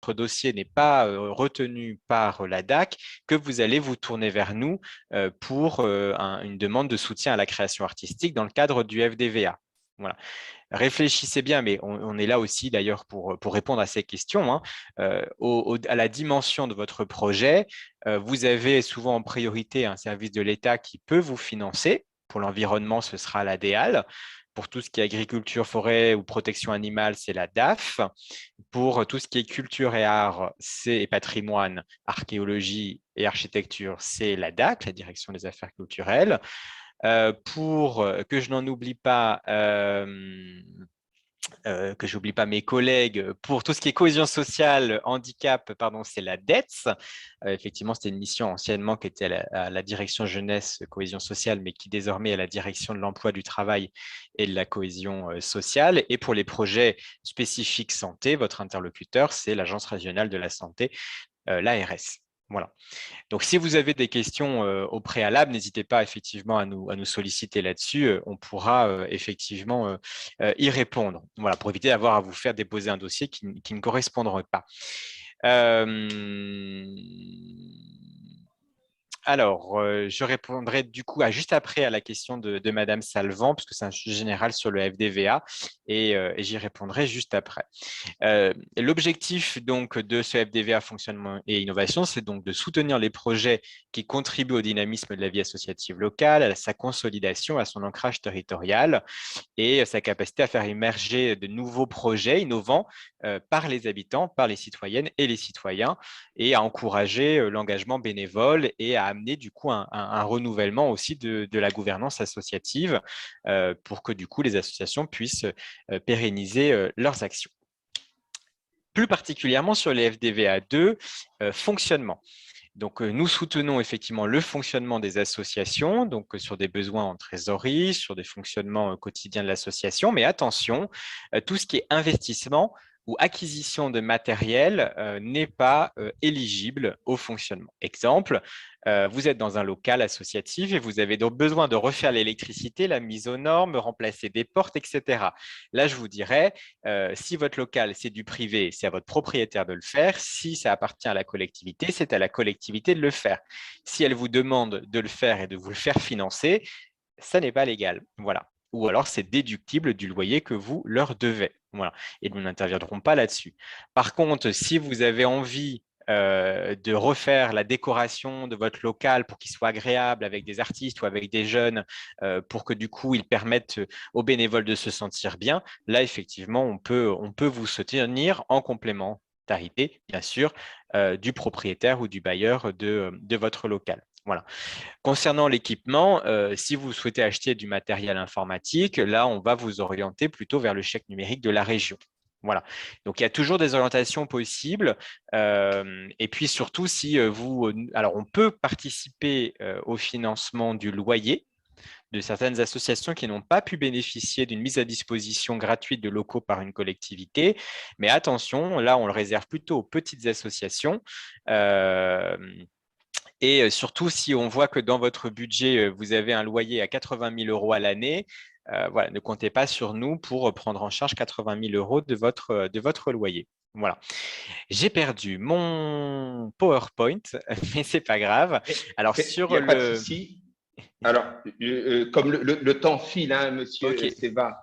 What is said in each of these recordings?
votre dossier n'est pas retenu par la DAC que vous allez vous tourner vers nous pour une demande de soutien à la création artistique dans le cadre du FDVA. Voilà. Réfléchissez bien, mais on est là aussi d'ailleurs pour répondre à ces questions, hein. À la dimension de votre projet, vous avez souvent en priorité un service de l'État qui peut vous financer. Pour l'environnement, ce sera la DEAL. Pour tout ce qui est agriculture, forêt ou protection animale, c'est la DAF. Pour tout ce qui est culture et art et patrimoine, archéologie et architecture, c'est la DAC, la Direction des affaires culturelles. Pour que je n'en oublie pas, que j'oublie pas mes collègues, pour tout ce qui est cohésion sociale, handicap, pardon, c'est la DETS. Effectivement, c'était une mission anciennement qui était à la direction jeunesse, cohésion sociale, mais qui désormais est à la direction de l'emploi, du travail et de la cohésion sociale. Et pour les projets spécifiques santé, votre interlocuteur, c'est l'Agence régionale de la santé, l'ARS. Voilà. Donc, si vous avez des questions au préalable, n'hésitez pas effectivement à nous solliciter là-dessus. On pourra effectivement y répondre. Voilà, pour éviter d'avoir à vous faire déposer un dossier qui ne correspondra pas. Alors, je répondrai du coup juste après à la question de Madame Salvant, puisque c'est un sujet général sur le FDVA, et j'y répondrai juste après. L'objectif donc de ce FDVA fonctionnement et innovation, c'est donc de soutenir les projets qui contribuent au dynamisme de la vie associative locale, à sa consolidation, à son ancrage territorial et sa capacité à faire émerger de nouveaux projets innovants par les habitants, par les citoyennes et les citoyens, et à encourager l'engagement bénévole et à amener du coup un renouvellement aussi de la gouvernance associative pour que du coup les associations puissent pérenniser leurs actions. Plus particulièrement sur les FDVA2, fonctionnement. Donc, nous soutenons effectivement le fonctionnement des associations, donc sur des besoins en trésorerie, sur des fonctionnements quotidiens de l'association. Mais attention, tout ce qui est investissement ou acquisition de matériel n'est pas éligible au fonctionnement. Exemple, vous êtes dans un local associatif et vous avez donc besoin de refaire l'électricité, la mise aux normes, remplacer des portes, etc. Là, je vous dirais, si votre local, c'est du privé, c'est à votre propriétaire de le faire. Si ça appartient à la collectivité, c'est à la collectivité de le faire. Si elle vous demande de le faire et de vous le faire financer, ça n'est pas légal. Voilà. Ou alors, c'est déductible du loyer que vous leur devez. Voilà. Et nous n'interviendrons pas là-dessus. Par contre, si vous avez envie de refaire la décoration de votre local pour qu'il soit agréable avec des artistes ou avec des jeunes, pour que du coup, ils permettent aux bénévoles de se sentir bien, là, effectivement, on peut vous soutenir en complémentarité, bien sûr, du propriétaire ou du bailleur de votre local. Voilà. Concernant l'équipement, si vous souhaitez acheter du matériel informatique, là, on va vous orienter plutôt vers le chèque numérique de la région. Voilà. Donc, il y a toujours des orientations possibles. Et puis, surtout, si alors, on peut participer au financement du loyer de certaines associations qui n'ont pas pu bénéficier d'une mise à disposition gratuite de locaux par une collectivité. Mais attention, là, on le réserve plutôt aux petites associations. Et surtout, si on voit que dans votre budget, vous avez un loyer à 80 000 euros à l'année, voilà, ne comptez pas sur nous pour prendre en charge 80 000 euros de votre loyer. Voilà. J'ai perdu mon PowerPoint, mais c'est pas grave. Alors, Il sur n'y a pas de le… souci. Alors, comme le temps file, hein, OK. monsieur Seva,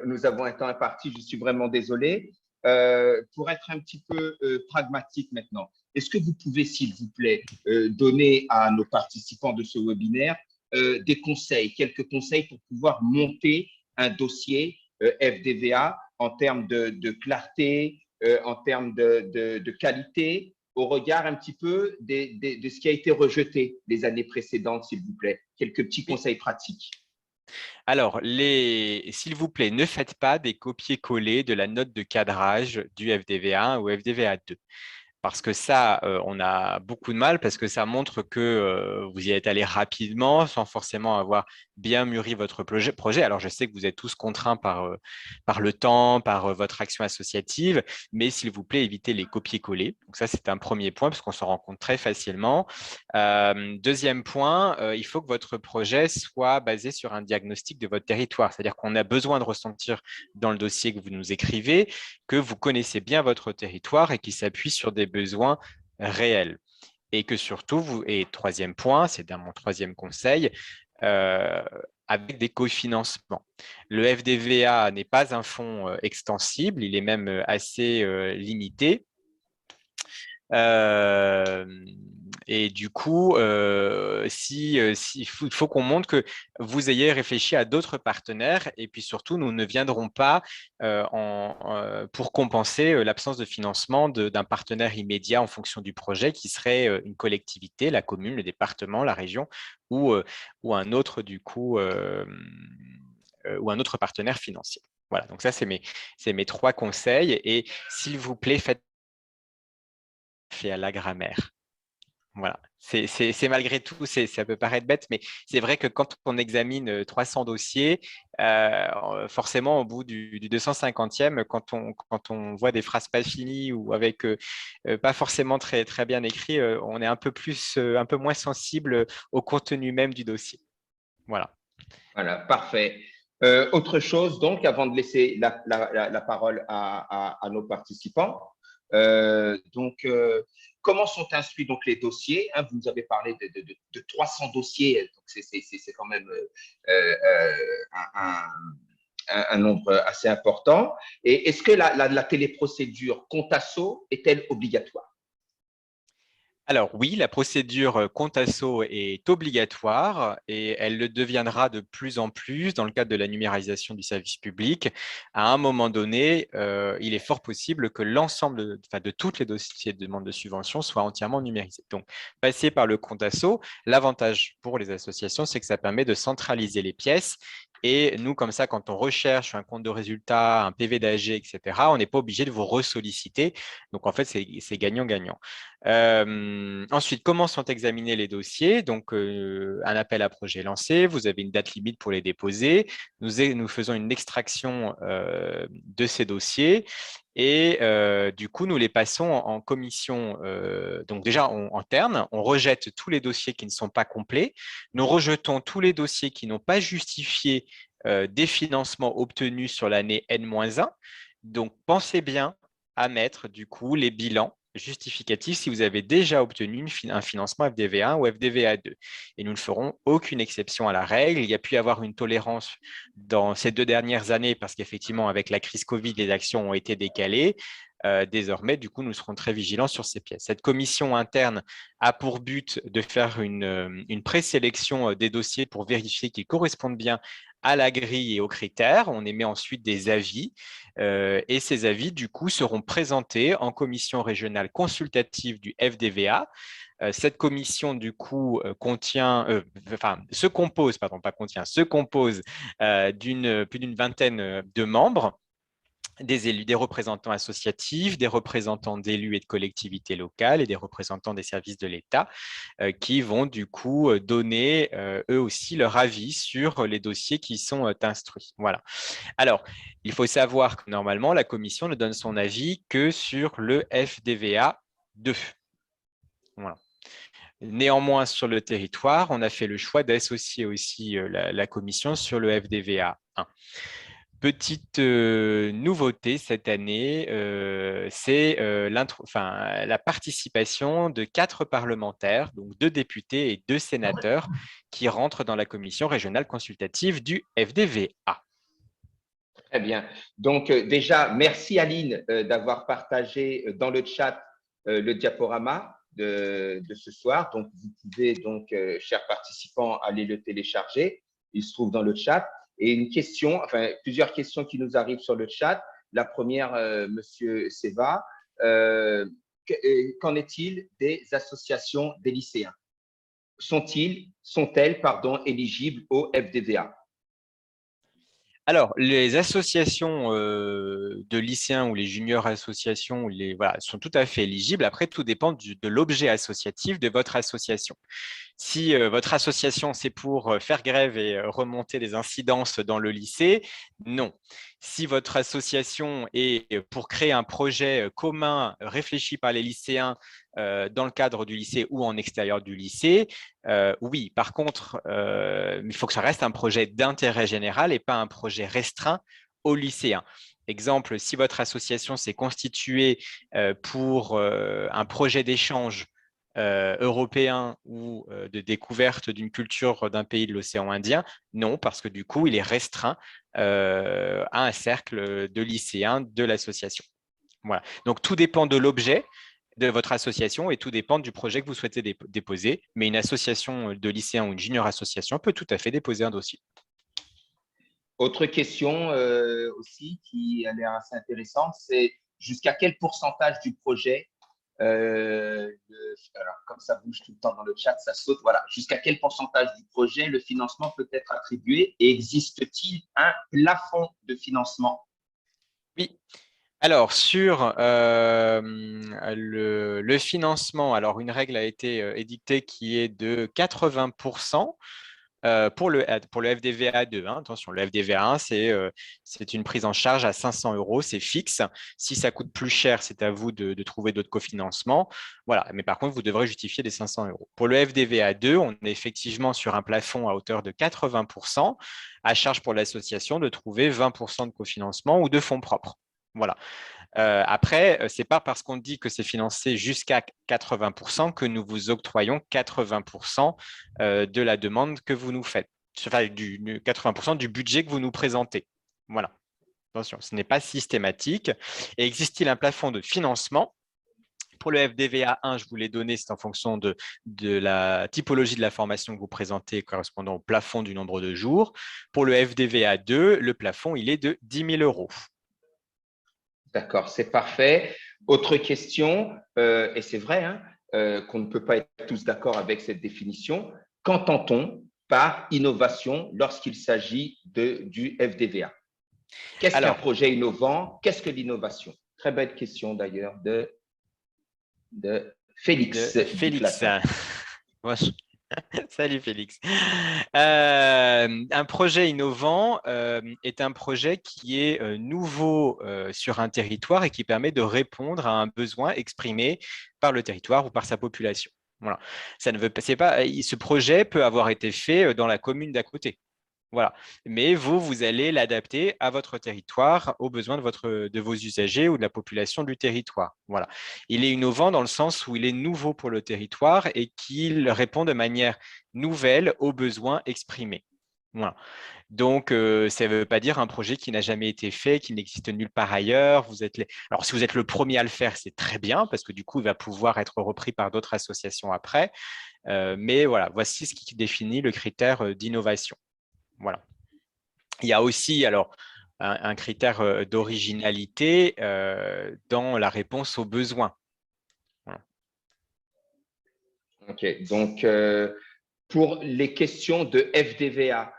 nous avons un temps imparti, je suis vraiment désolé. Pour être un petit peu pragmatique maintenant, est-ce que vous pouvez, s'il vous plaît, donner à nos participants de ce webinaire des conseils, quelques conseils pour pouvoir monter un dossier FDVA en termes de clarté, en termes de qualité, au regard un petit peu de ce qui a été rejeté les années précédentes, s'il vous plaît. Quelques petits Oui. conseils pratiques. Alors, s'il vous plaît, ne faites pas des copier-coller de la note de cadrage du FDVA1 ou FDVA2. Parce que ça, on a beaucoup de mal parce que ça montre que vous y êtes allé rapidement sans forcément avoir bien mûri votre projet. Alors, je sais que vous êtes tous contraints par le temps, par votre action associative, mais s'il vous plaît, évitez les copier-coller. Donc ça, c'est un premier point parce qu'on s'en rend compte très facilement. Deuxième point, il faut que votre projet soit basé sur un diagnostic de votre territoire. C'est-à-dire qu'on a besoin de ressentir dans le dossier que vous nous écrivez que vous connaissez bien votre territoire et qu'il s'appuie sur des besoins réels. Et que surtout, et troisième point, c'est mon troisième conseil, avec des cofinancements. Le FDVA n'est pas un fonds extensible, il est même assez limité. Et du coup, il faut qu'on montre que vous ayez réfléchi à d'autres partenaires et puis surtout, nous ne viendrons pas pour compenser l'absence de financement d'un partenaire immédiat en fonction du projet qui serait une collectivité, la commune, le département, la région ou un autre du coup ou un autre partenaire financier. Voilà, donc ça, c'est mes trois conseils. Et s'il vous plaît, faites à la grammaire. Voilà, c'est malgré tout, ça peut paraître bête, mais c'est vrai que quand on examine 300 dossiers, forcément, au bout du 250e, quand on voit des phrases pas finies ou avec pas forcément très, très bien écrit, on est un peu moins sensible au contenu même du dossier. Voilà. Voilà, parfait. Autre chose, donc, avant de laisser la parole à nos participants. Comment sont instruits donc les dossiers, hein? Vous nous avez parlé de 300 dossiers, donc c'est quand même un, un nombre assez important. Et est-ce que la téléprocédure Contasso est-elle obligatoire? Alors oui, la procédure Contasso est obligatoire et elle le deviendra de plus en plus dans le cadre de la numérisation du service public. À un moment donné, il est fort possible que l'ensemble de tous les dossiers de demande de subvention soient entièrement numérisés. Donc, passer par le Contasso, l'avantage pour les associations, c'est que ça permet de centraliser les pièces. Et nous, comme ça, quand on recherche un compte de résultat, un PV d'AG, etc., on n'est pas obligé de vous ressolliciter. Donc, en fait, c'est gagnant-gagnant. Ensuite, comment sont examinés les dossiers? Donc, un appel à projet lancé, vous avez une date limite pour les déposer. Nous faisons une extraction de ces dossiers et du coup, nous les passons en commission. Donc, déjà, en interne, on rejette tous les dossiers qui ne sont pas complets. Nous rejetons tous les dossiers qui n'ont pas justifié des financements obtenus sur l'année N-1. Donc, pensez bien à mettre du coup les bilans justificatifs si vous avez déjà obtenu un financement FDV1 ou FDVA2. Et nous ne ferons aucune exception à la règle. Il y a pu y avoir une tolérance dans ces 2 dernières années parce qu'effectivement, avec la crise Covid, les actions ont été décalées. Désormais, du coup, nous serons très vigilants sur ces pièces. Cette commission interne a pour but de faire une présélection des dossiers pour vérifier qu'ils correspondent bien à la grille et aux critères. On émet ensuite des avis et ces avis, du coup, seront présentés en commission régionale consultative du FDVA. Cette commission, du coup, se compose plus d'une vingtaine de membres, des élus, des représentants associatifs, des représentants d'élus et de collectivités locales et des représentants des services de l'État qui vont du coup donner eux aussi leur avis sur les dossiers qui sont instruits. Voilà. Alors, il faut savoir que normalement, la commission ne donne son avis que sur le FDVA 2. Voilà. Néanmoins, sur le territoire, on a fait le choix d'associer aussi la commission sur le FDVA 1. Petite nouveauté cette année, c'est la participation de 4 parlementaires, donc 2 députés et 2 sénateurs, qui rentrent dans la commission régionale consultative du FDVA. Très bien. Donc, déjà, merci Aline d'avoir partagé dans le chat le diaporama de ce soir. Donc, vous pouvez, donc, chers participants, aller le télécharger. Il se trouve dans le chat. Et une question, enfin, plusieurs questions qui nous arrivent sur le chat. La première, Monsieur Seva, qu'en est-il des associations des lycéens? Sont-elles, éligibles au FDVA? Alors, les associations de lycéens ou les juniors associations voilà, sont tout à fait éligibles. Après, tout dépend de l'objet associatif de votre association. Si votre association, c'est pour faire grève et remonter les incidences dans le lycée, non. Si votre association est pour créer un projet commun réfléchi par les lycéens dans le cadre du lycée ou en extérieur du lycée, oui. Par contre, il faut que ça reste un projet d'intérêt général et pas un projet restreint aux lycéens. Exemple, si votre association s'est constituée pour un projet d'échange européen ou de découverte d'une culture d'un pays de l'océan Indien, non, parce que du coup, il est restreint à un cercle de lycéens de l'association. Voilà. Donc, tout dépend de l'objet de votre association et tout dépend du projet que vous souhaitez déposer. Mais une association de lycéens ou une junior association peut tout à fait déposer un dossier. Autre question aussi qui a l'air assez intéressante, c'est jusqu'à quel pourcentage du projet, alors comme ça bouge tout le temps dans le chat, ça saute, voilà, jusqu'à quel pourcentage du projet le financement peut être attribué et existe-t-il un plafond de financement? Oui. Alors, sur le financement, alors une règle a été édictée qui est de 80% pour le FDVA2. Hein. Attention, le FDVA1, c'est une prise en charge à 500 euros, c'est fixe. Si ça coûte plus cher, c'est à vous de trouver d'autres cofinancements. Voilà. Mais par contre, vous devrez justifier des 500 euros. Pour le FDVA2, on est effectivement sur un plafond à hauteur de 80%, à charge pour l'association de trouver 20% de cofinancement ou de fonds propres. Voilà. Après, ce n'est pas parce qu'on dit que c'est financé jusqu'à 80% que nous vous octroyons 80% de la demande que vous nous faites, enfin, 80% du budget que vous nous présentez. Voilà. Attention, ce n'est pas systématique. Et existe-t-il un plafond de financement? Pour le FDVA 1, je vous l'ai donné, c'est en fonction de la typologie de la formation que vous présentez correspondant au plafond du nombre de jours. Pour le FDVA 2, le plafond, il est de 10 000 euros. D'accord, c'est parfait. Autre question, et c'est vrai hein, qu'on ne peut pas être tous d'accord avec cette définition. Qu'entend-on par innovation lorsqu'il s'agit du FDVA? Qu'est-ce qu'un Alors, projet innovant? Qu'est-ce que l'innovation? Très belle question d'ailleurs de de Félix Félix. Duplatin. Salut Félix. Un projet innovant est un projet qui est nouveau sur un territoire et qui permet de répondre à un besoin exprimé par le territoire ou par sa population. Voilà. Ça ne veut pas, c'est pas, ce projet peut avoir été fait dans la commune d'à côté. Voilà. Mais vous allez l'adapter à votre territoire, aux besoins de vos usagers ou de la population du territoire. Voilà. Il est innovant dans le sens où il est nouveau pour le territoire et qu'il répond de manière nouvelle aux besoins exprimés. Voilà. Donc, ça ne veut pas dire un projet qui n'a jamais été fait, qui n'existe nulle part ailleurs. Alors, si vous êtes le premier à le faire, c'est très bien parce que du coup, il va pouvoir être repris par d'autres associations après. Mais voilà, voici ce qui définit le critère d'innovation. Voilà. Il y a aussi alors un critère d'originalité dans la réponse aux besoins. Voilà. OK, donc pour les questions de FDVA,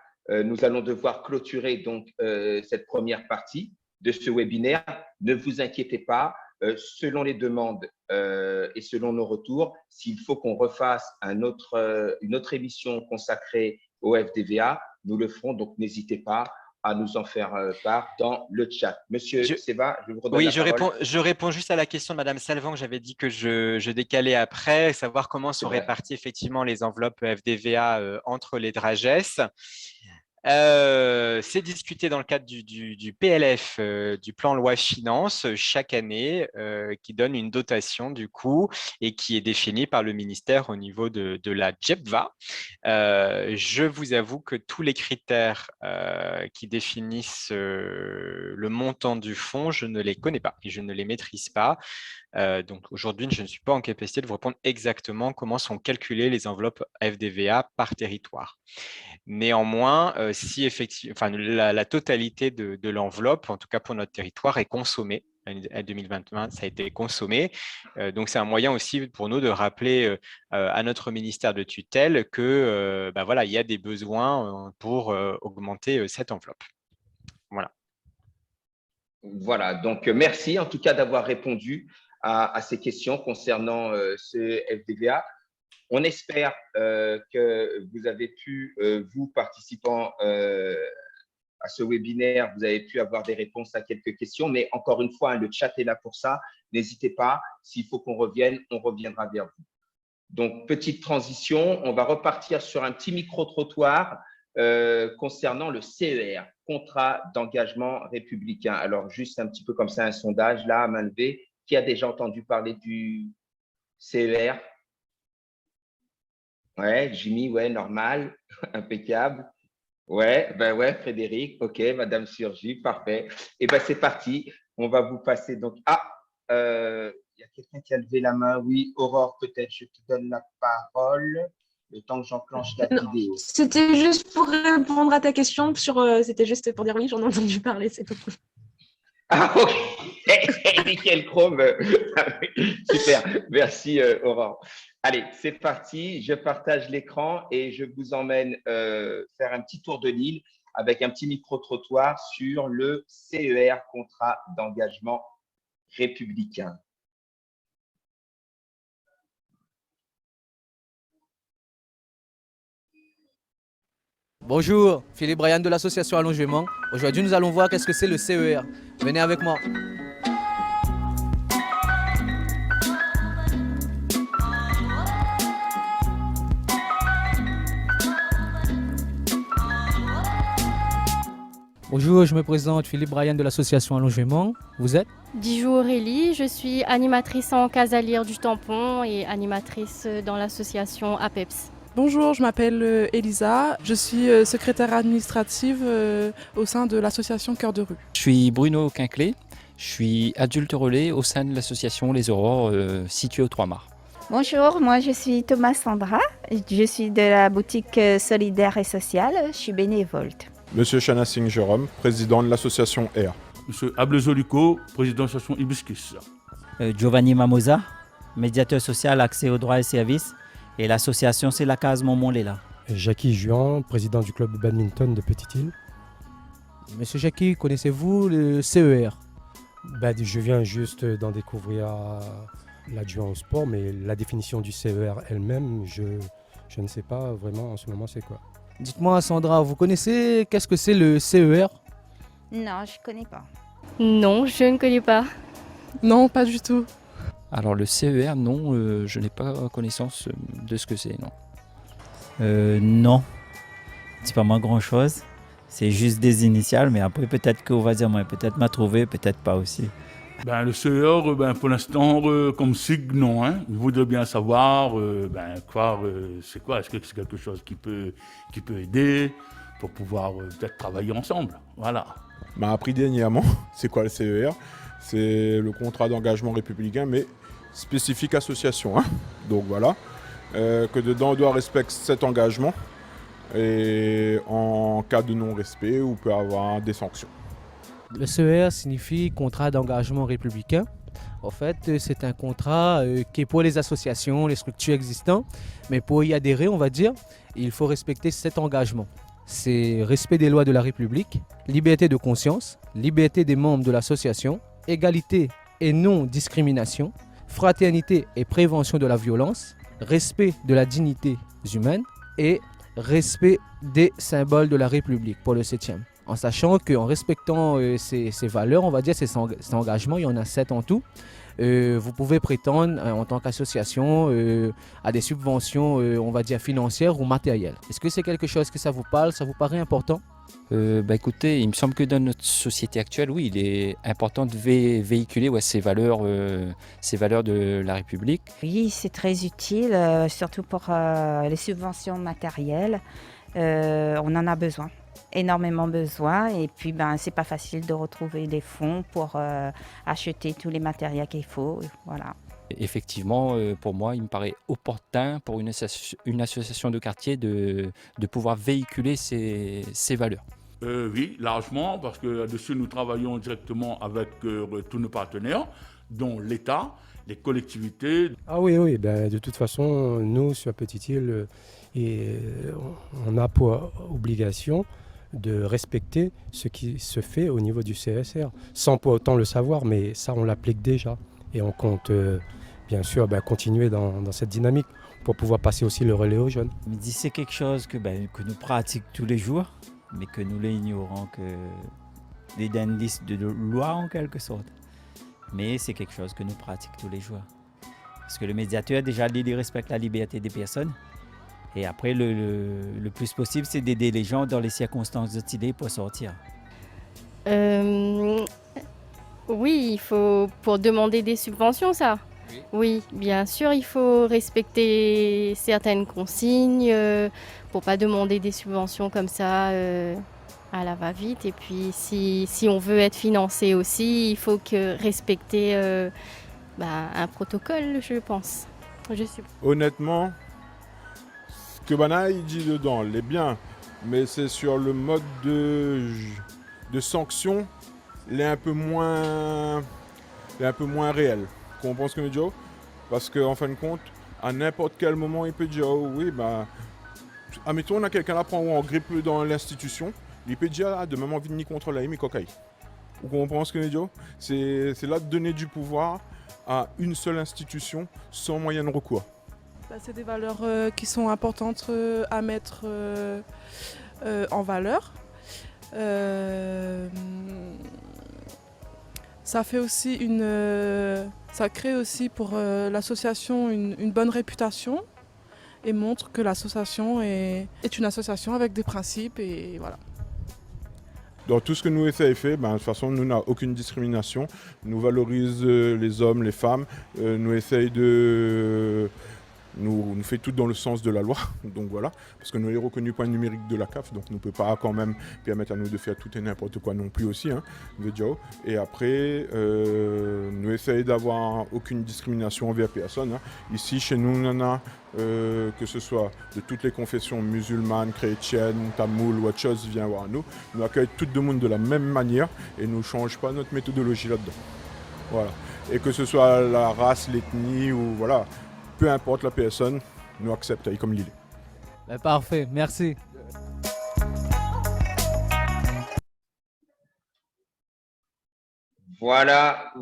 nous allons devoir clôturer donc cette première partie de ce webinaire. Ne vous inquiétez pas, selon les demandes et selon nos retours, s'il faut qu'on refasse une autre émission consacrée au FDVA, nous le ferons, donc n'hésitez pas à nous en faire part dans le chat. Monsieur Je, Seva, je vous redonne oui, la parole. je réponds juste à la question de Madame Salvant que j'avais dit que je décalais après, savoir comment C'est sont vrai. réparties effectivement les enveloppes FDVA entre les DRAGES. C'est discuté dans le cadre du PLF, du plan loi finance, chaque année, qui donne une dotation du coup et qui est définie par le ministère au niveau de la JEPVA. Je vous avoue que tous les critères qui définissent le montant du fonds, je ne les connais pas et je ne les maîtrise pas. Donc aujourd'hui, je ne suis pas en capacité de vous répondre exactement comment sont calculées les enveloppes FDVA par territoire. Néanmoins, si effectivement, enfin, la totalité de l'enveloppe, en tout cas pour notre territoire, est consommée. En 2021, ça a été consommé. Donc, c'est un moyen aussi pour nous de rappeler à notre ministère de tutelle que voilà, il y a des besoins pour augmenter cette enveloppe. Voilà. Voilà, donc merci en tout cas d'avoir répondu à ces questions concernant ce FDVA. On espère que vous avez pu, vous participants à ce webinaire, vous avez pu avoir des réponses à quelques questions, mais encore une fois, hein, le chat est là pour ça. N'hésitez pas, s'il faut qu'on revienne, on reviendra vers vous. Donc, petite transition, on va repartir sur un petit micro-trottoir concernant le CER, contrat d'engagement républicain. Alors, juste un petit peu comme ça, un sondage là, à main levée. Qui a déjà entendu parler du CER? Ouais, Jimmy, ouais, normal, impeccable. Ouais, ben ouais, Frédéric, ok, Madame Surgi, parfait. Et ben c'est parti. On va vous passer donc. Ah, il y a quelqu'un qui a levé la main. Oui, Aurore, peut-être je te donne la parole le temps que j'enclenche la vidéo. C'était juste pour répondre à ta question c'était juste pour dire oui, j'en ai entendu parler, c'est tout. Ah, ok. Nickel Chrome. Super. Merci, Aurore. Allez, c'est parti. Je partage l'écran et je vous emmène faire un petit tour de l'île avec un petit micro-trottoir sur le CER, contrat d'engagement républicain. Bonjour, Philippe Brian de l'association Allongement. Aujourd'hui, nous allons voir qu'est-ce que c'est le CER. Venez avec moi. Bonjour, je me présente Philippe Brian de l'association Allongement. Vous êtes? Dijou Aurélie, je suis animatrice en Casalire du Tampon et animatrice dans l'association APEPS. Bonjour, je m'appelle Elisa, je suis secrétaire administrative au sein de l'association Cœur de rue. Je suis Bruno Quinclé, je suis adulte relais au sein de l'association Les Aurores située aux Trois-Mars. Bonjour, moi je suis Thomas Sandra, je suis de la boutique solidaire et sociale, je suis bénévole. Monsieur Chana Singh Jérôme, président de l'association Air. Monsieur Ablezo Luco, président de l'association Hibiscus. Giovanni Mamosa, médiateur social accès aux droits et services. Et l'association, c'est la case Montmontléla. Jackie Juan, président du club de badminton de Petite-Île. Monsieur Jackie, connaissez-vous le CER? Je viens juste d'en découvrir l'adjoint au sport, mais la définition du CER elle-même, je ne sais pas vraiment en ce moment c'est quoi. Dites-moi Sandra, vous connaissez qu'est-ce que c'est le CER? Non, je ne connais pas. Non, je ne connais pas. Non, pas du tout. Alors le CER, non, je n'ai pas connaissance de ce que c'est, non. Non, c'est pas moi grand-chose. C'est juste des initiales, mais après peut-être qu'on va dire, moi, peut-être m'a trouvé, peut-être pas aussi. Le CER, pour l'instant, comme sigle, non. Hein. Je voudrais bien savoir, c'est quoi? Est-ce que c'est quelque chose qui peut aider pour pouvoir peut-être travailler ensemble? Voilà. Appris dernièrement, c'est quoi le CER? C'est le contrat d'engagement républicain, mais spécifique association. Hein. Donc voilà, que dedans on doit respecter cet engagement et en cas de non-respect, on peut avoir des sanctions. Le CER signifie contrat d'engagement républicain. En fait, c'est un contrat qui est pour les associations, les structures existantes, mais pour y adhérer, on va dire, il faut respecter cet engagement. C'est respect des lois de la République, liberté de conscience, liberté des membres de l'association, égalité et non-discrimination, fraternité et prévention de la violence, respect de la dignité humaine et respect des symboles de la République pour le 7e. En sachant qu'en respectant ces valeurs, on va dire ces engagements, il y en a 7 en tout, vous pouvez prétendre en tant qu'association à des subventions, on va dire financières ou matérielles. Est-ce que c'est quelque chose que ça vous parle, ça vous paraît important? Écoutez, il me semble que dans notre société actuelle, oui, il est important de véhiculer ces valeurs de la République. Oui, c'est très utile, surtout pour les subventions matérielles. On en a besoin, énormément besoin. Et puis, c'est pas facile de retrouver des fonds pour acheter tous les matériels qu'il faut. Voilà. Effectivement, pour moi, il me paraît opportun pour une association de quartier de pouvoir véhiculer ces valeurs. Oui, largement, parce que là-dessus, nous travaillons directement avec tous nos partenaires, dont l'État, les collectivités. Ah oui, de toute façon, nous, sur Petite-Île, on a pour obligation de respecter ce qui se fait au niveau du CSR, sans pour autant le savoir, mais ça on l'applique déjà. Et on compte bien sûr continuer dans cette dynamique pour pouvoir passer aussi le relais aux jeunes. Je me dis c'est quelque chose que nous pratiquons tous les jours, mais que nous l'ignorons, que les indices de loi en quelque sorte. Mais c'est quelque chose que nous pratiquons tous les jours. Parce que le médiateur, déjà, il respecte la liberté des personnes. Et après, le plus possible, c'est d'aider les gens dans les circonstances utiles pour sortir. Oui, il faut, pour demander des subventions, ça. Oui, bien sûr, il faut respecter certaines consignes pour pas demander des subventions comme ça à la va-vite. Et puis, si on veut être financé aussi, il faut respecter un protocole, je pense. Honnêtement, ce que Banaï dit dedans, il est bien, mais c'est sur le mode de sanction, il est un peu moins réel. Tu comprends ce que je veux dire? Parce qu'en fin de compte, à n'importe quel moment, il peut dire oh, oui, admettons, on a quelqu'un là prend en grippe dans l'institution, il peut dire ah, demain, envie de ni contre la cocaïne. Vous comprenez ce que je veux dire? C'est là de donner du pouvoir à une seule institution sans moyen de recours. C'est des valeurs qui sont importantes à mettre en valeur. Ça crée aussi pour l'association une bonne réputation et montre que l'association est une association avec des principes et voilà. Dans tout ce que nous essayons de faire, de toute façon, nous n'avons aucune discrimination. Nous valorisons les hommes, les femmes. Nous essayons de... Nous fait tout dans le sens de la loi, donc voilà, parce que nous sommes reconnus point numérique de la CAF, donc nous ne pouvons pas quand même permettre à nous de faire tout et n'importe quoi non plus aussi, Et après, nous essayons d'avoir aucune discrimination envers personne. Ici, chez nous, on en a, que ce soit de toutes les confessions musulmanes, chrétiennes, tamoules ou autre chose, vient voir nous. Nous accueillons tout le monde de la même manière et nous ne changeons pas notre méthodologie là-dedans. Voilà. Et que ce soit la race, l'ethnie ou voilà. Peu importe la personne, nous acceptons comme il est. Parfait, merci. Voilà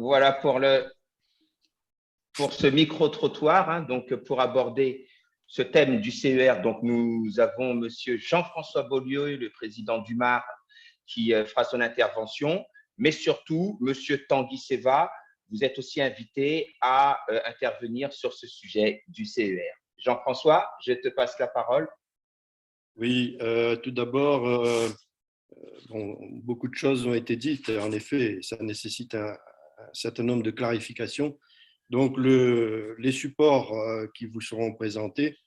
pour ce micro-trottoir, donc pour aborder ce thème du CER. Donc nous avons Monsieur Jean-François Beaulieu, le président du MAR, qui fera son intervention, mais surtout Monsieur Tanguy Seva. Vous êtes aussi invité à intervenir sur ce sujet du CER. Jean-François, je te passe la parole. Oui, tout d'abord, beaucoup de choses ont été dites. En effet, ça nécessite un certain nombre de clarifications. Donc, les supports qui vous seront présentés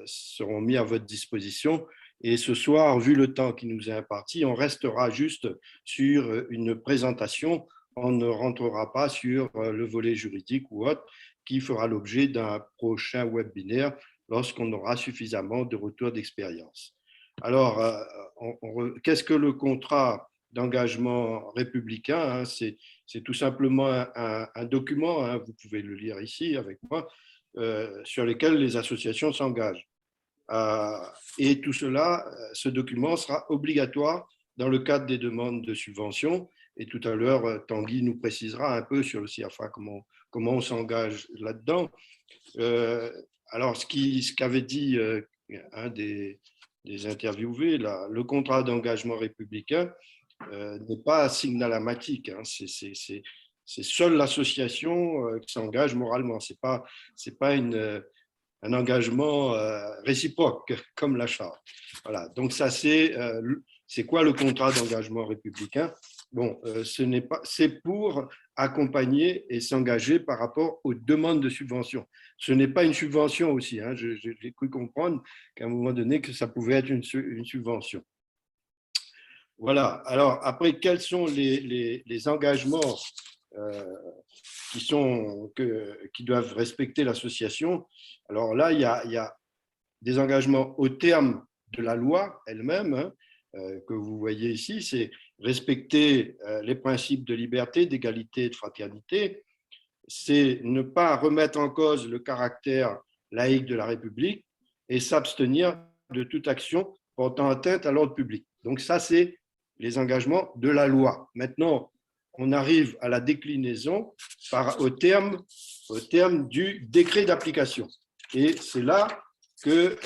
seront mis à votre disposition. Et ce soir, vu le temps qui nous est imparti, on restera juste sur une présentation. On ne rentrera pas sur le volet juridique ou autre qui fera l'objet d'un prochain webinaire lorsqu'on aura suffisamment de retours d'expérience. Alors, qu'est-ce que le contrat d'engagement républicain? C'est tout simplement un document, vous pouvez le lire ici avec moi, sur lequel les associations s'engagent. Et tout cela, ce document sera obligatoire dans le cadre des demandes de subvention. Et tout à l'heure, Tanguy nous précisera un peu sur le CIAFA comment on s'engage là-dedans. Alors, ce qu'avait dit un des interviewés, là, le contrat d'engagement républicain n'est pas signalamatique. C'est seule l'association qui s'engage moralement. C'est pas un engagement réciproque comme la charte. Voilà. Donc ça, c'est quoi le contrat d'engagement républicain? Bon, c'est pour accompagner et s'engager par rapport aux demandes de subvention. Ce n'est pas une subvention aussi. J'ai cru comprendre qu'à un moment donné, que ça pouvait être une subvention. Voilà. Alors, après, quels sont les engagements qui doivent respecter l'association? Alors là, il y a des engagements au terme de la loi elle-même, que vous voyez ici, c'est respecter les principes de liberté, d'égalité et de fraternité, c'est ne pas remettre en cause le caractère laïque de la République et s'abstenir de toute action portant atteinte à l'ordre public. Donc ça, c'est les engagements de la loi. Maintenant, on arrive à la déclinaison au terme du décret d'application. Et c'est là que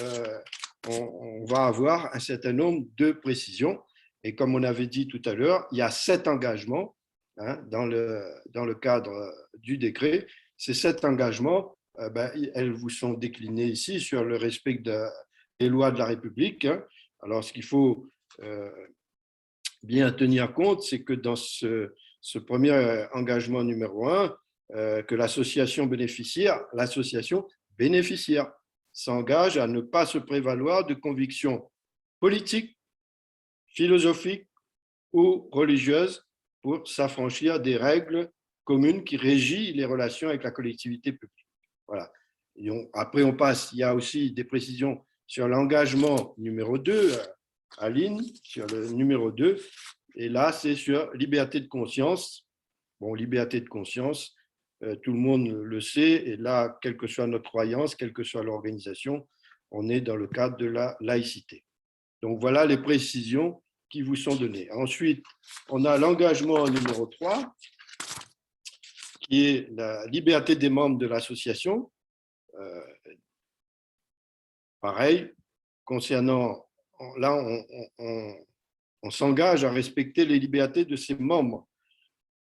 on va avoir un certain nombre de précisions. Et comme on avait dit tout à l'heure, il y a 7 engagements dans le cadre du décret. Ces 7 engagements, elles vous sont déclinés ici sur le respect des lois de la République. Alors, ce qu'il faut bien tenir compte, c'est que dans ce premier engagement numéro 1, que l'association bénéficiaire s'engage à ne pas se prévaloir de convictions politiques, philosophiques ou religieuses pour s'affranchir des règles communes qui régissent les relations avec la collectivité publique. Voilà. Et après, on passe, il y a aussi des précisions sur l'engagement numéro 2, Aline, sur le numéro 2, et là, c'est sur liberté de conscience. Bon, liberté de conscience, tout le monde le sait, et là, quelle que soit notre croyance, quelle que soit l'organisation, on est dans le cadre de la laïcité. Donc, voilà les précisions qui vous sont données. Ensuite, on a l'engagement numéro 3, qui est la liberté des membres de l'association. Pareil, concernant, là, on s'engage à respecter les libertés de ses membres,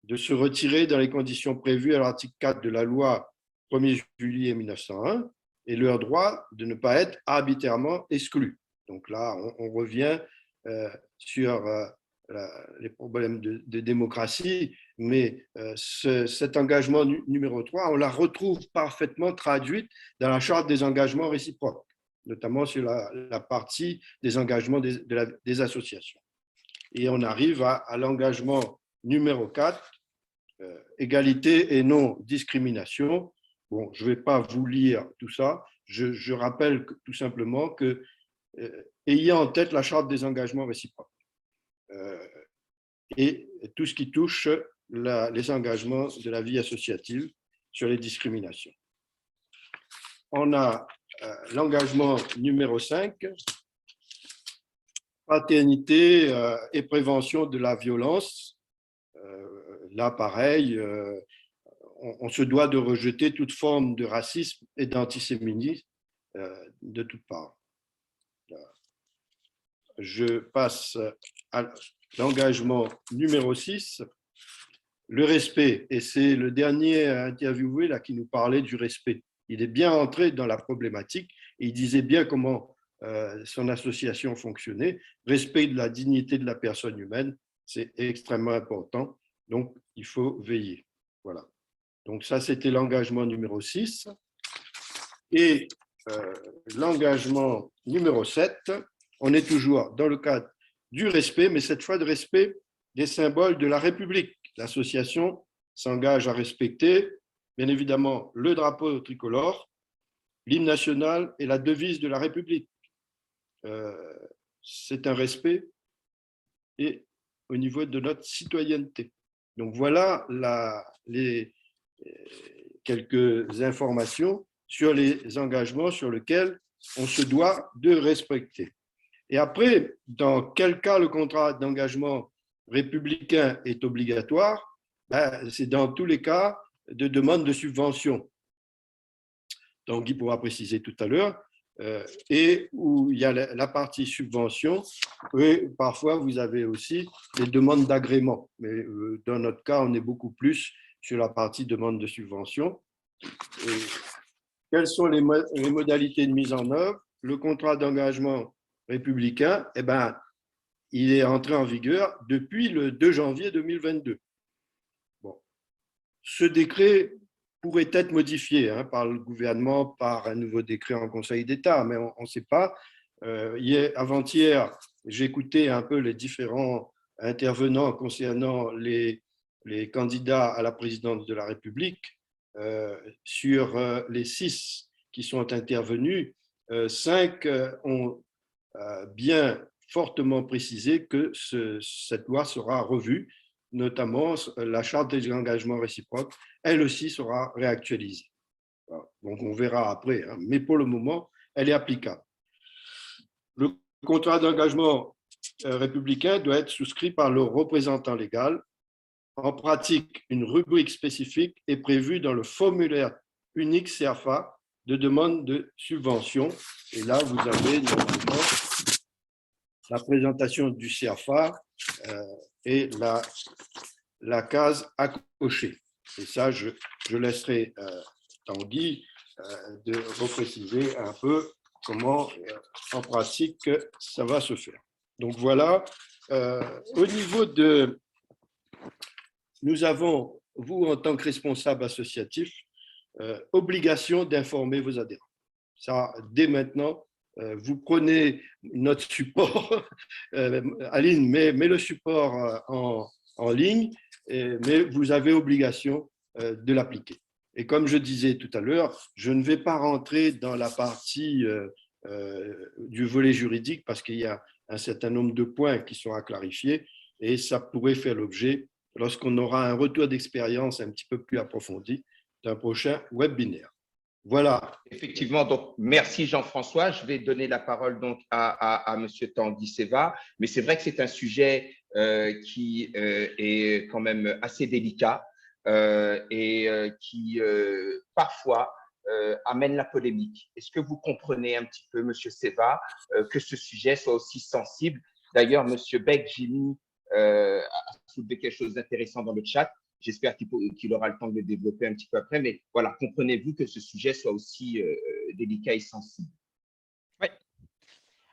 de se retirer dans les conditions prévues à l'article 4 de la loi 1er juillet 1901 et leur droit de ne pas être arbitrairement exclus. Donc là, on revient sur les problèmes de démocratie, mais cet engagement numéro 3, on la retrouve parfaitement traduite dans la charte des engagements réciproques, notamment sur la partie des engagements des associations. Et on arrive à l'engagement numéro 4, égalité et non-discrimination. Bon, je ne vais pas vous lire tout ça. Je rappelle tout simplement que, ayant en tête la charte des engagements réciproques et tout ce qui touche les engagements de la vie associative sur les discriminations. On a l'engagement numéro 5, paternité et prévention de la violence. Là, pareil, on se doit de rejeter toute forme de racisme et d'antisémitisme de toutes parts. Je passe à l'engagement numéro 6, le respect. Et c'est le dernier interviewé là, qui nous parlait du respect. Il est bien entré dans la problématique et il disait bien comment son association fonctionnait. Respect de la dignité de la personne humaine, c'est extrêmement important. Donc, il faut veiller. Voilà. Donc, ça, c'était l'engagement numéro 6. Et l'engagement numéro 7, on est toujours dans le cadre du respect, mais cette fois de respect des symboles de la République. L'association s'engage à respecter, bien évidemment, le drapeau tricolore, l'hymne national et la devise de la République. C'est un respect et au niveau de notre citoyenneté. Donc voilà les quelques informations sur les engagements sur lesquels on se doit de respecter. Et après, dans quel cas le contrat d'engagement républicain est obligatoire? C'est dans tous les cas de demande de subvention. Donc, il pourra préciser tout à l'heure, et où il y a la partie subvention, et parfois vous avez aussi les demandes d'agrément. Mais dans notre cas, on est beaucoup plus sur la partie demande de subvention. Et quelles sont les modalités de mise en œuvre? Le contrat d'engagement républicain, il est entré en vigueur depuis le 2 janvier 2022. Bon. Ce décret pourrait être modifié par le gouvernement, par un nouveau décret en Conseil d'État, mais on ne sait pas. Avant-hier, j'écoutais un peu les différents intervenants concernant les candidats à la présidence de la République. Sur les 6 qui sont intervenus, 5 ont bien fortement précisé que cette loi sera revue, notamment la charte des engagements réciproques, elle aussi sera réactualisée. Donc on verra après, mais pour le moment, elle est applicable. Le contrat d'engagement républicain doit être souscrit par le représentant légal. En pratique, une rubrique spécifique est prévue dans le formulaire unique CAFA de demande de subvention. Et là, vous avez notamment la présentation du CAFA et la case à cocher. Et ça, je laisserai Tanguy de repréciser un peu comment, en pratique, ça va se faire. Donc voilà, au niveau de... Nous avons, vous, en tant que responsable associatif, obligation d'informer vos adhérents. Ça, dès maintenant, vous prenez notre support, Aline met le support en ligne, mais vous avez obligation de l'appliquer. Et comme je disais tout à l'heure, je ne vais pas rentrer dans la partie du volet juridique parce qu'il y a un certain nombre de points qui sont à clarifier et ça pourrait faire l'objet, lorsqu'on aura un retour d'expérience un petit peu plus approfondi, d'un prochain webinaire. Voilà. Effectivement, donc merci Jean-François. Je vais donner la parole donc à M. Tanguy Seva, mais c'est vrai que c'est un sujet qui est quand même assez délicat et qui parfois amène la polémique. Est-ce que vous comprenez un petit peu, M. Seva, que ce sujet soit aussi sensible? D'ailleurs, M. Beck, Jimmy, a soulevé quelque chose d'intéressant dans le chat. J'espère qu'il aura le temps de le développer un petit peu après, mais voilà, comprenez-vous que ce sujet soit aussi délicat et sensible? Oui.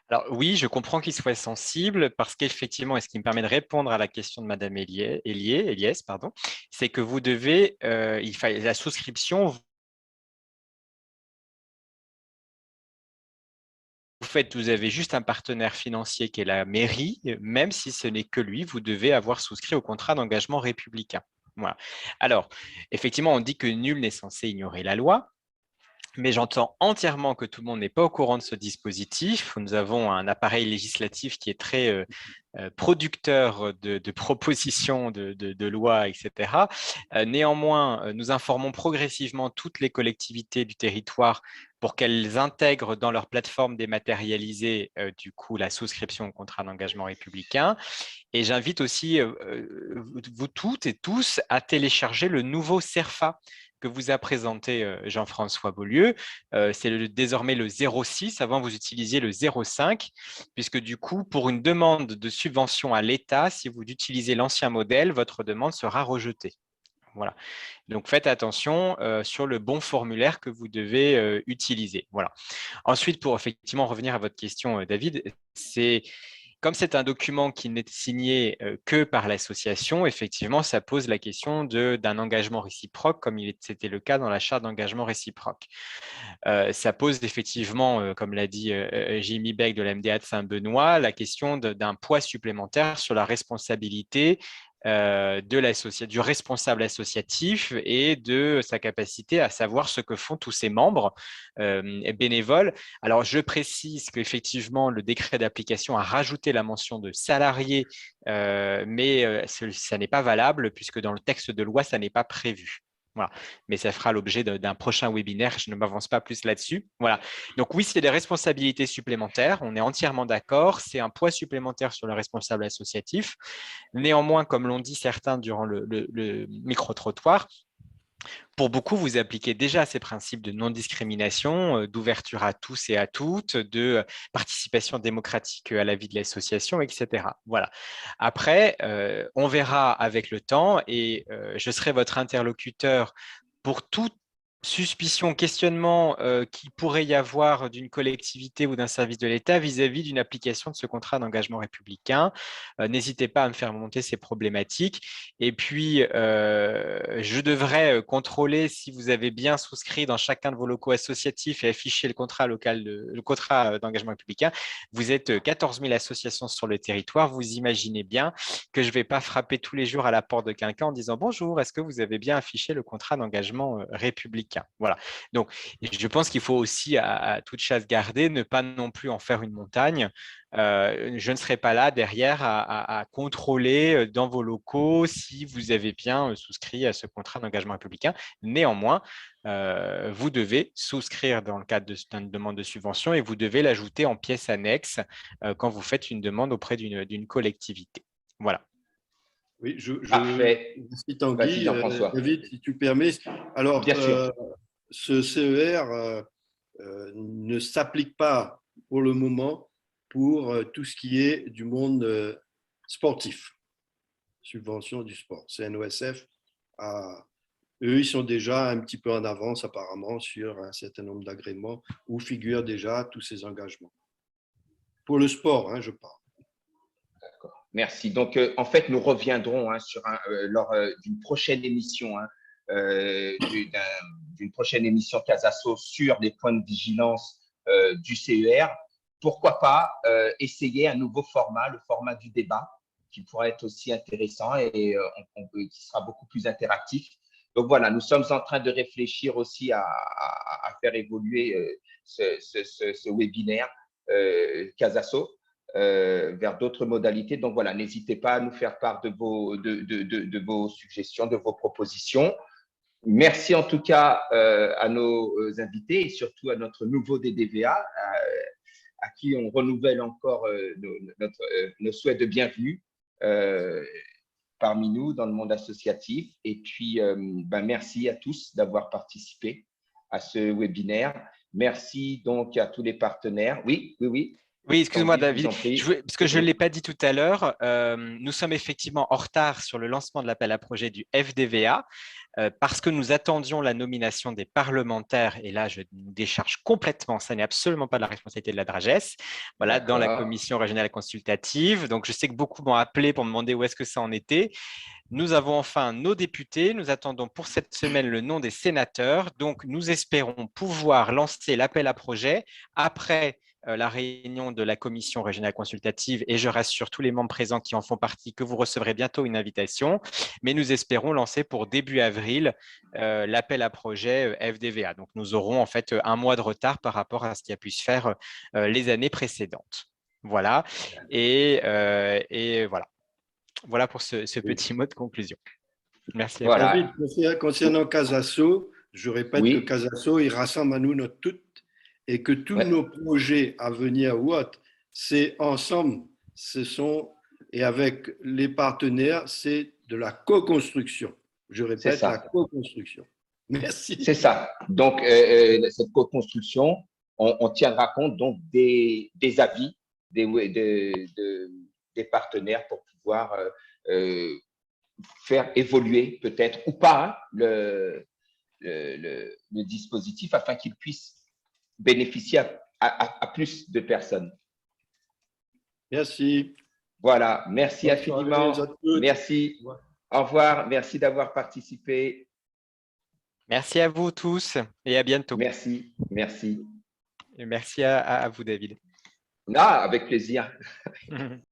Alors oui, je comprends qu'il soit sensible parce qu'effectivement, et ce qui me permet de répondre à la question de Madame Eliès, pardon, c'est que vous devez, la souscription, vous avez juste un partenaire financier qui est la mairie, même si ce n'est que lui, vous devez avoir souscrit au contrat d'engagement républicain. Voilà. Alors, effectivement, on dit que nul n'est censé ignorer la loi, mais j'entends entièrement que tout le monde n'est pas au courant de ce dispositif. Nous avons un appareil législatif qui est très producteur de propositions de lois, etc. Néanmoins, nous informons progressivement toutes les collectivités du territoire pour qu'elles intègrent dans leur plateforme dématérialisée du coup la souscription au contrat d'engagement républicain. Et j'invite aussi vous toutes et tous à télécharger le nouveau CERFA que vous a présenté Jean-François Beaulieu. C'est désormais le 06. Avant, vous utilisiez le 05, puisque du coup, pour une demande de subvention à l'État, si vous utilisez l'ancien modèle, votre demande sera rejetée. Voilà. Donc, faites attention sur le bon formulaire que vous devez utiliser. Voilà. Ensuite, pour effectivement revenir à votre question, David, comme c'est un document qui n'est signé que par l'association, effectivement, ça pose la question d'un engagement réciproque, comme c'était le cas dans la charte d'engagement réciproque. Ça pose effectivement, comme l'a dit Jimmy Beck de la MDA de Saint-Benoît, la question d'un poids supplémentaire sur la responsabilité du responsable associatif et de sa capacité à savoir ce que font tous ses membres bénévoles. Alors, je précise qu'effectivement, le décret d'application a rajouté la mention de salarié, mais ça n'est pas valable puisque dans le texte de loi, ça n'est pas prévu. Voilà. Mais ça fera l'objet d'un prochain webinaire. Je ne m'avance pas plus là-dessus. Voilà. Donc oui, c'est des responsabilités supplémentaires. On est entièrement d'accord. C'est un poids supplémentaire sur le responsable associatif. Néanmoins, comme l'ont dit certains durant le micro-trottoir, pour beaucoup, vous appliquez déjà ces principes de non-discrimination, d'ouverture à tous et à toutes, de participation démocratique à la vie de l'association, etc. Voilà. Après, on verra avec le temps et je serai votre interlocuteur pour toute suspicion, questionnement qui pourrait y avoir d'une collectivité ou d'un service de l'État vis-à-vis d'une application de ce contrat d'engagement républicain. N'hésitez pas à me faire monter ces problématiques. Et puis, je devrais contrôler si vous avez bien souscrit dans chacun de vos locaux associatifs et affiché le contrat d'engagement républicain. Vous êtes 14 000 associations sur le territoire. Vous imaginez bien que je ne vais pas frapper tous les jours à la porte de quelqu'un en disant « Bonjour, est-ce que vous avez bien affiché le contrat d'engagement républicain ?» républicain. Voilà. Donc, je pense qu'il faut aussi, à toute chasse gardée, ne pas non plus en faire une montagne. Je ne serai pas là derrière à contrôler dans vos locaux si vous avez bien souscrit à ce contrat d'engagement républicain. Néanmoins, vous devez souscrire dans le cadre d'une demande de subvention et vous devez l'ajouter en pièce annexe quand vous faites une demande auprès d'une collectivité. Voilà. Oui, Parfait. Merci Tanguy. Vas-y, Jean-François. David, si tu permets. Alors, Bien sûr. ce CER ne s'applique pas pour le moment pour tout ce qui est du monde sportif, subvention du sport. CNOSF, eux, ils sont déjà un petit peu en avance apparemment sur un certain nombre d'agréments où figurent déjà tous ces engagements. Pour le sport, je parle. D'accord, merci. Donc, en fait, nous reviendrons lors d'une prochaine émission, d'une prochaine émission Casaso sur les points de vigilance du CER. Pourquoi pas essayer un nouveau format, le format du débat, qui pourrait être aussi intéressant et qui sera beaucoup plus interactif. Donc voilà, nous sommes en train de réfléchir aussi à faire évoluer ce webinaire Casaso vers d'autres modalités. Donc voilà, n'hésitez pas à nous faire part de vos suggestions, de vos propositions. Merci en tout cas à nos invités et surtout à notre nouveau DDVA, à qui on renouvelle encore nos souhaits de bienvenue parmi nous dans le monde associatif. Et puis, merci à tous d'avoir participé à ce webinaire. Merci donc à tous les partenaires. Oui. Oui, excuse-moi David, parce que je ne l'ai pas dit tout à l'heure, nous sommes effectivement en retard sur le lancement de l'appel à projet du FDVA parce que nous attendions la nomination des parlementaires et là je nous décharge complètement, ça n'est absolument pas de la responsabilité de la DRAGES, voilà, dans la commission régionale consultative. Donc je sais que beaucoup m'ont appelé pour me demander où est-ce que ça en était. Nous avons enfin nos députés, nous attendons pour cette semaine le nom des sénateurs, donc nous espérons pouvoir lancer l'appel à projet après la réunion de la commission régionale consultative et je rassure tous les membres présents qui en font partie que vous recevrez bientôt une invitation, mais nous espérons lancer pour début avril l'appel à projet FDVA. Donc nous aurons en fait un mois de retard par rapport à ce qui a pu se faire les années précédentes. Voilà, et voilà. Voilà pour ce petit mot de conclusion. Merci à voilà. David, concernant Casaso, je répète que Casaso, il rassemble à nous notre toutes et que tous nos projets à venir ou autres, c'est ensemble, et avec les partenaires, c'est de la co-construction. Je répète, la co-construction. Merci. C'est ça. Donc, cette co-construction, on tiendra compte donc des avis des partenaires pour pouvoir faire évoluer peut-être ou pas le dispositif afin qu'il puisse bénéficier à plus de personnes. Merci. Voilà, merci infiniment. Merci. Au revoir. Merci d'avoir participé. Merci à vous tous et à bientôt. Merci. Et merci à vous, David. Ah, avec plaisir.